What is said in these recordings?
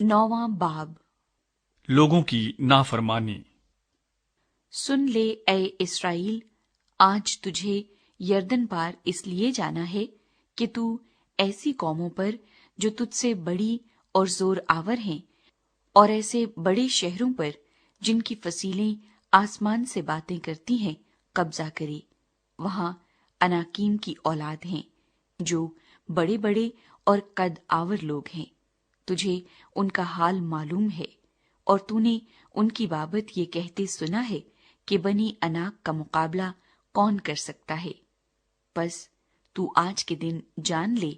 9वां बाब। लोगों की नाफरमानी। सुन ले ऐ इस्राएल, आज तुझे यरदन पार इसलिए जाना है कि तू ऐसी कौमों पर जो तुझसे बड़ी और जोर आवर हैं, और ऐसे बड़े शहरों पर जिनकी फसीलें आसमान से बातें करती हैं, कब्जा करे। वहां अनाकीम की औलाद हैं, जो बड़े बड़े और कद आवर लोग हैं। तुझे उनका हाल मालूम है, और तूने उनकी बाबत ये कहते सुना है कि बनी अनाक का मुकाबला कौन कर सकता है। बस तू आज के दिन जान ले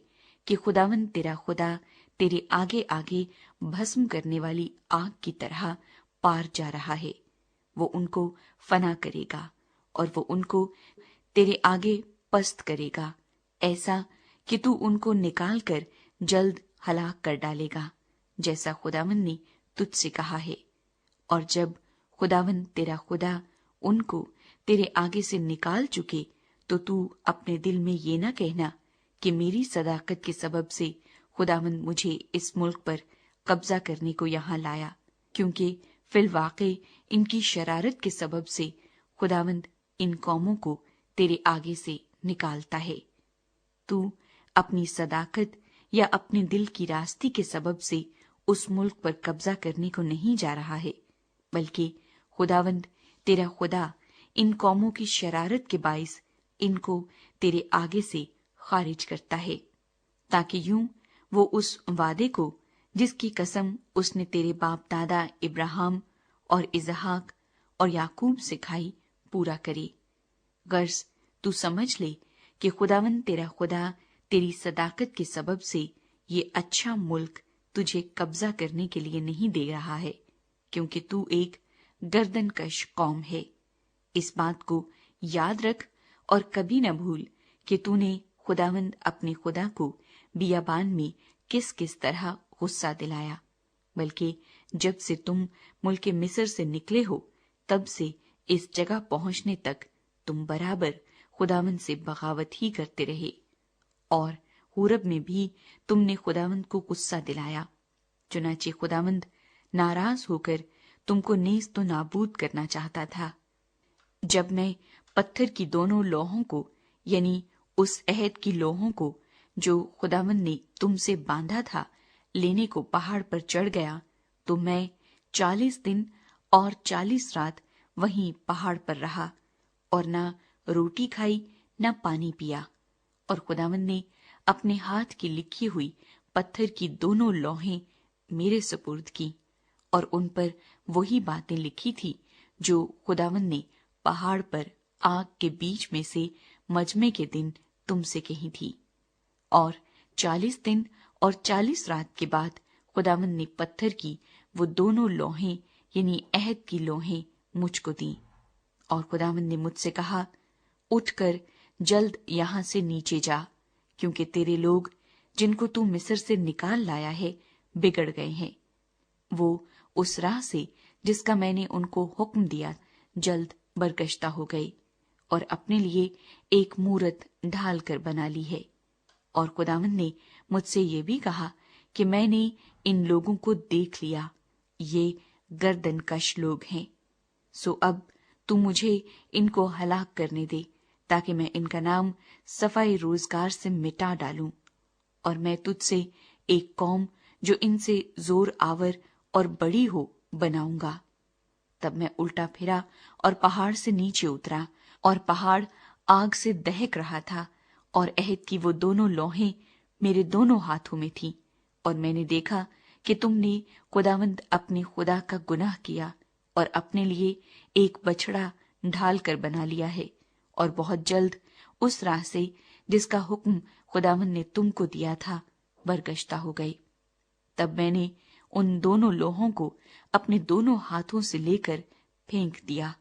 कि खुदावंद तेरा खुदा तेरे आगे आगे भस्म करने वाली आग की तरह पार जा रहा है। वो उनको फना करेगा और वो उनको तेरे आगे पस्त करेगा, ऐसा कि तू उनको निकाल कर जल्द हलाक कर डालेगा, जैसा खुदावंद ने तुझसे कहा है। और जब खुदावंद तेरा खुदा उनको तेरे आगे से निकाल चुके, तो तू अपने दिल में ये न कहना कि मेरी सदाकत के सबब से खुदावंद मुझे इस मुल्क पर कब्जा करने को यहाँ लाया, क्योंकि फिलवाक़े इनकी शरारत के सबब से खुदावंद इन कौमों को तेरे आगे से निकालता है। तू अपनी सदाकत या अपने दिल की रास्ती के सबब से उस मुल्क पर कब्जा करने को नहीं जा रहा है, बल्कि खुदावंद तेरा खुदा इन कौमों की शरारत के बाइस इनको तेरे आगे से खारिज करता है, ताकि यूं वो उस वादे को जिसकी कसम उसने तेरे बाप दादा इब्राहिम और इसहाक और याकूब से खाई पूरा करे। गर्ज तू समझ ले कि खुदावंद तेरा खुदा तेरी सदाकत के सबब से ये अच्छा मुल्क तुझे कब्जा करने के लिए नहीं दे रहा है, क्योंकि तू एक गर्दनकश कौम है। इस बात को याद रख और कभी न भूल कि तूने खुदावंद अपने खुदा को बियाबान में किस किस तरह गुस्सा दिलाया, बल्कि जब से तुम मुल्क मिस्र से निकले हो, तब से इस जगह पहुंचने तक तुम बराबर खुदावंद से बगावत ही करते रहे। और हुरब में भी तुमने खुदावंद को गुस्सा दिलाया। चुनाचे खुदावंद नाराज होकर तुमको नेस्त तो नाबूद करना चाहता था। जब मैं पत्थर की दोनों लोहों को, यानी उस अहद की लोहों को जो खुदावंद ने तुमसे बांधा था, लेने को पहाड़ पर चढ़ गया, तो मैं 40 दिन और 40 रात वहीं पहाड़ पर रहा, और न रोटी खाई न पानी पिया। और खुदावंद ने अपने हाथ की लिखी हुई पत्थर की दोनों लोहें मेरे सुपुर्द की, और उन पर वही बातें लिखी थी जो खुदावंद ने पहाड़ पर आग के बीच में से मजमे के दिन तुमसे कही थी। और 40 दिन और 40 रात के बाद खुदावंद ने पत्थर की वो दोनों लोहें, यानी अहद की लोहें, मुझको दी। और खुदावंद ने मुझसे कहा, उठकर जल्द यहाँ से नीचे जा, क्योंकि तेरे लोग जिनको तू मिस्र से निकाल लाया है बिगड़ गए हैं। वो उस राह से जिसका मैंने उनको हुक्म दिया जल्द बरगश्ता हो गए, और अपने लिए एक मूरत ढाल कर बना ली है। और खुदावंद ने मुझसे ये भी कहा कि मैंने इन लोगों को देख लिया, ये गर्दनकश लोग हैं। सो अब तू मुझे इनको हलाक करने दे, ताकि मैं इनका नाम सफाई रोजगार से मिटा डालूं, और मैं तुझसे एक कौम जो इनसे जोर आवर और बड़ी हो बनाऊंगा। तब मैं उल्टा फिरा और पहाड़ से नीचे उतरा, और पहाड़ आग से दहक रहा था, और अहद की वो दोनों लोहें मेरे दोनों हाथों में थीं। और मैंने देखा कि तुमने खुदावंद अपने खुदा का गुनाह किया और अपने लिए एक बछड़ा ढाल कर बना लिया है, और बहुत जल्द उस राह से जिसका हुक्म खुदावंद ने तुमको दिया था बरगश्ता हो गए। तब मैंने उन दोनों लोहों को अपने दोनों हाथों से लेकर फेंक दिया,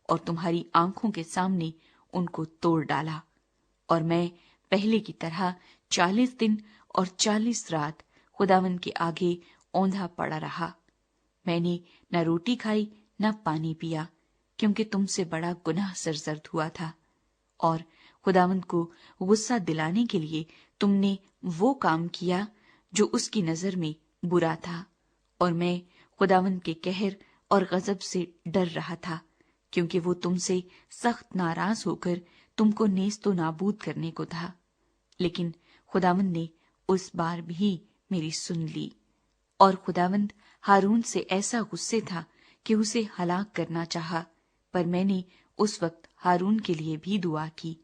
और तुम्हारी आंखों के सामने उनको तोड़ डाला। और मैं पहले की तरह 40 दिन और 40 रात खुदावंद के आगे औंधा पड़ा रहा। मैंने न रोटी खाई न पानी पिया, क्योंकि तुमसे बड़ा गुनाह सरजद हुआ था। और खुदावंद को गुस्सा दिलाने के लिए तुमने वो काम किया जो उसकी नजर में बुरा था, اور میں خداوند کے قہر اور غضب سے ڈر رہا تھا، کیونکہ وہ تم سے سخت ناراض ہو کر تم کو نیست و نابود کرنے کو تھا۔ لیکن خداوند نے اس بار بھی میری سن لی، اور خداوند ہارون سے ایسا غصے تھا کہ اسے ہلاک کرنا چاہا، پر میں نے اس وقت ہارون کے لیے بھی دعا کی،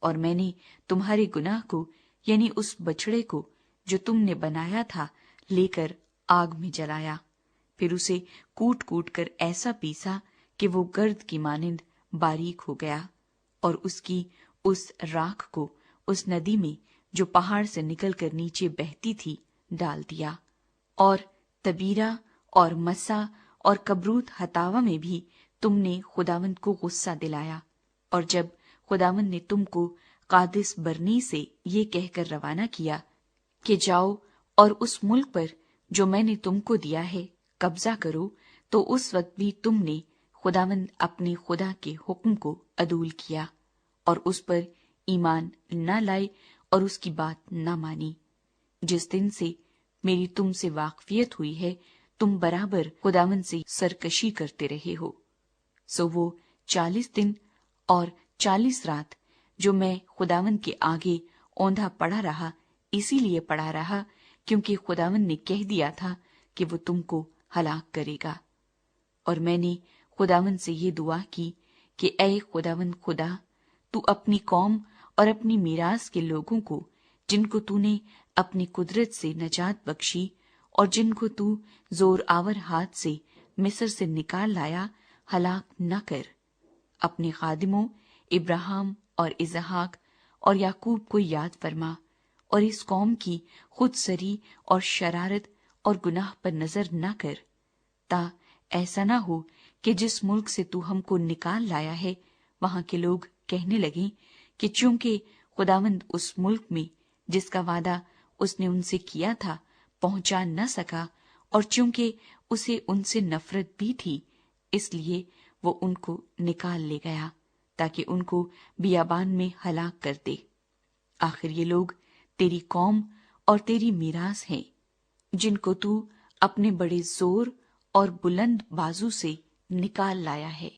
اور میں نے تمہارے گناہ کو یعنی اس بچڑے کو جو تم نے بنایا تھا لے کر آگ میں جلایا، پھر اسے کوٹ کوٹ کر ایسا پیسا کہ وہ گرد کی مانند باریک ہو گیا، اور اس کی اس راکھ کو اس ندی میں جو پہاڑ سے نکل کر نیچے بہتی تھی ڈال دیا۔ اور تبیرہ اور مسا اور کبروت ہتاوا میں بھی تم نے خداوند کو غصہ دلایا، اور جب خداوند نے تم کو قادس برنی سے یہ کہہ کر روانہ کیا کہ جاؤ اور اس ملک پر جو میں نے تم کو دیا ہے قبضہ کرو، تو اس وقت بھی تم نے خداوند اپنے خدا کے حکم کو عدول کیا اور اس پر ایمان نہ لائے اور اس کی بات نہ مانی۔ جس دن سے میری تم سے واقفیت ہوئی ہے تم برابر خداوند سے سرکشی کرتے رہے ہو۔ سو وہ 40 دن اور 40 رات جو میں خداوند کے آگے اوندھا پڑا رہا، اسی لیے پڑا رہا کیونکہ خداوند نے کہہ دیا تھا کہ وہ تم کو ہلاک کرے گا۔ اور میں نے خداوند سے یہ دعا کی کہ اے خداوند خدا، تو اپنی قوم اور اپنی میراث کے لوگوں کو، جن کو تو نے اپنی قدرت سے نجات بخشی اور جن کو تو زور آور ہاتھ سے مصر سے نکال لایا، ہلاک نہ کر۔ اپنے خادموں ابراہیم اور اسحاق اور یعقوب کو یاد فرما، اور اس قوم کی خود سری اور شرارت اور گناہ پر نظر نہ کر، تا ایسا نہ ہو کہ جس ملک سے تو ہم کو نکال لایا ہے وہاں کے لوگ کہنے لگیں کہ چونکہ خداوند اس ملک میں جس کا وعدہ اس نے ان سے کیا تھا پہنچا نہ سکا، اور چونکہ اسے ان سے نفرت بھی تھی، اس لیے وہ ان کو نکال لے گیا تاکہ ان کو بیابان میں ہلاک کر دے۔ آخر یہ لوگ تیری قوم اور تیری میراث ہیں، جن کو تو اپنے بڑے زور اور بلند بازو سے نکال لایا ہے۔